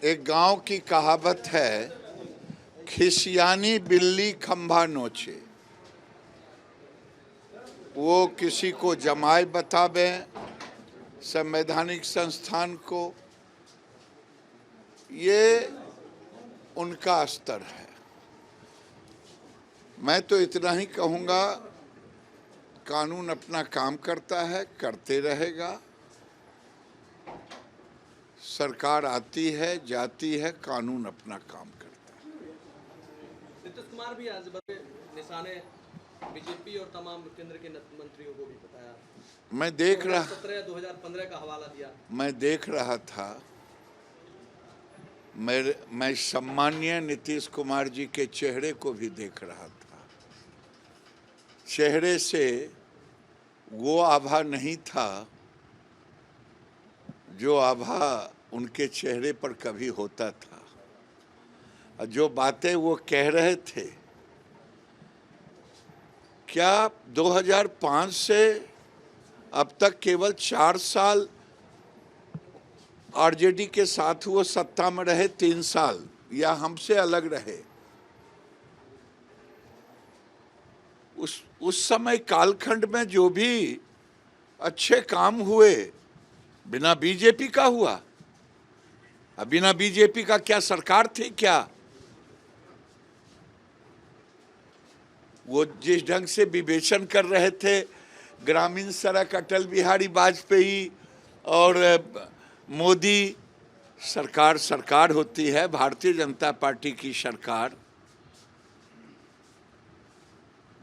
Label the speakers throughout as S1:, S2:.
S1: एक गांव की कहावत है, खिसियानी बिल्ली खंभा नोचे। वो किसी को जमाए बतावे, संवैधानिक संस्थान को, ये उनका स्तर है। मैं तो इतना ही कहूँगा, कानून अपना काम करता है, करते रहेगा। सरकार आती है, जाती है, कानून अपना काम करता है।
S2: नीतीश कुमार भी आज निशाने बीजेपी और तमाम केंद्र के मंत्रियों को भी बताया।
S1: मैं देख रहा
S2: 2017-2015 का हवाला दिया।
S1: मैं देख रहा था। मैं सम्मानीय नीतीश कुमार जी के चेहरे को भी देख रहा था। चेहरे से वो आभा नहीं था जो आभा उनके चेहरे पर कभी होता था। और जो बातें वो कह रहे थे, क्या 2005 से अब तक केवल 4 साल आरजेडी के साथ वो सत्ता में रहे, 3 साल, या हमसे अलग रहे? उस समय कालखंड में जो भी अच्छे काम हुए, बिना बीजेपी का हुआ। अब बिना बीजेपी का क्या सरकार थी क्या? वो जिस ढंग से विवेचन कर रहे थे, ग्रामीण सड़क अटल बिहारी वाजपेयी और मोदी सरकार, सरकार होती है भारतीय जनता पार्टी की सरकार।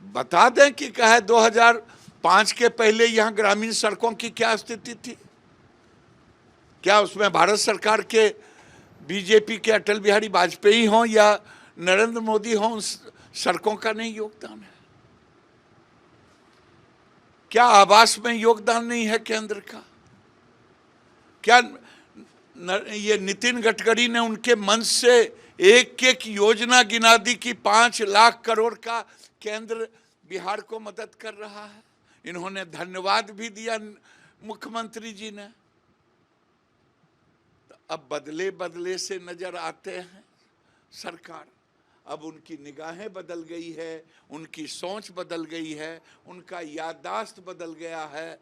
S1: बता दें कि कहे 2005 के पहले यहाँ ग्रामीण सड़कों की क्या स्थिति थी? क्या उसमें भारत सरकार के, बीजेपी के अटल बिहारी वाजपेयी हों या नरेंद्र मोदी हों, सड़कों का नहीं योगदान है? क्या आवास में योगदान नहीं है केंद्र का? क्या ये नितिन गडकरी ने उनके मंच से एक एक योजना गिना दी कि 5 लाख करोड़ का केंद्र बिहार को मदद कर रहा है? इन्होंने धन्यवाद भी दिया मुख्यमंत्री जी ने। तो अब बदले बदले से नजर आते हैं सरकार। अब उनकी निगाहें बदल गई है, उनकी सोच बदल गई है, उनका याददाश्त बदल गया है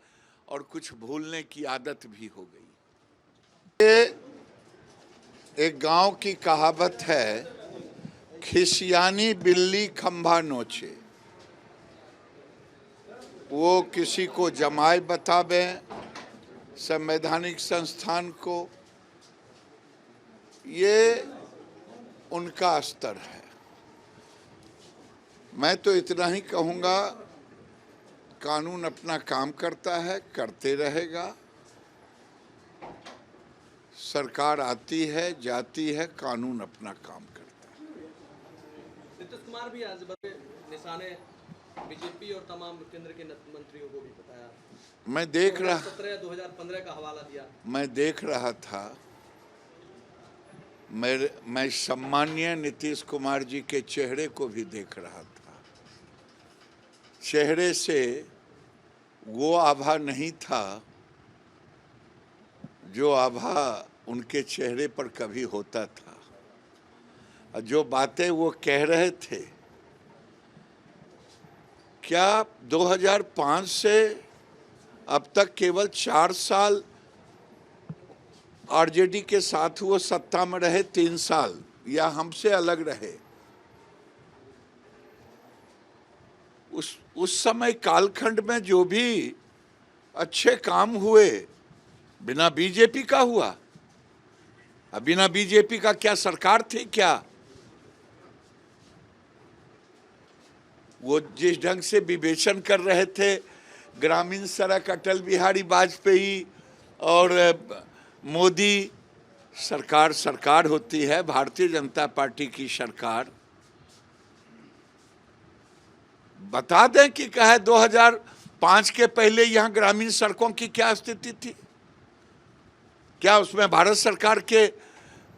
S1: और कुछ भूलने की आदत भी हो गई। एक गांव की कहावत है, खिसियानी बिल्ली खंभा नोचे। वो किसी को जमाए बतावे, संवैधानिक संस्थान को, ये उनका स्तर है। मैं तो इतना ही कहूँगा, कानून अपना काम करता है, करते रहेगा। सरकार आती है, जाती है, कानून अपना काम करता है।
S2: नीतीश कुमार भी आज निशाने बीजेपी और तमाम केंद्र के मंत्रियों को भी बताया।
S1: मैं देख रहा
S2: 2017-2015 का हवाला दिया।
S1: मैं देख रहा था। मैं सम्मानीय नीतीश कुमार जी के चेहरे को भी देख रहा था। चेहरे से वो आभा नहीं था जो आभा उनके चेहरे पर कभी होता था। और जो बातें वो कह रहे थे, क्या 2005 से अब तक केवल 4 साल आरजेडी के साथ वो सत्ता में रहे, 3 साल, या हमसे अलग रहे? उस समय कालखंड में जो भी अच्छे काम हुए, बिना बीजेपी का हुआ। अब बिना बीजेपी का क्या सरकार थी क्या? वो जिस ढंग से विवेचन कर रहे थे, ग्रामीण सड़क अटल बिहारी वाजपेयी और मोदी सरकार, सरकार होती है भारतीय जनता पार्टी की सरकार। बता दें कि कहे 2005 के पहले यहाँ ग्रामीण सड़कों की क्या स्थिति थी? क्या उसमें भारत सरकार के,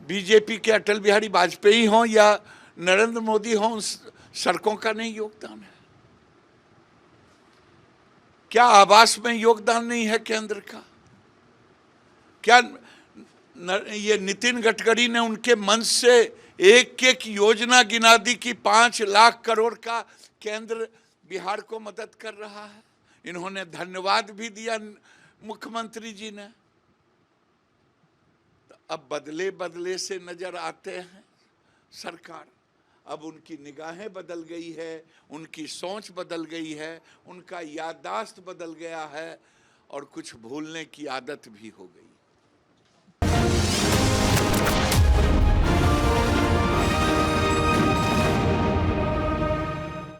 S1: बीजेपी के अटल बिहारी वाजपेयी हों या नरेंद्र मोदी हों, सड़कों का नहीं योगदान है? क्या आवास में योगदान नहीं है केंद्र का? क्या ये नितिन गडकरी ने उनके मन से एक एक योजना गिना दी कि 5 लाख करोड़ का केंद्र बिहार को मदद कर रहा है। इन्होंने धन्यवाद भी दिया मुख्यमंत्री जी ने। तो अब बदले बदले से नजर आते हैं सरकार। अब उनकी निगाहें बदल गई है, उनकी सोच बदल गई है, उनका याददाश्त बदल गया है और कुछ भूलने की आदत भी हो गई।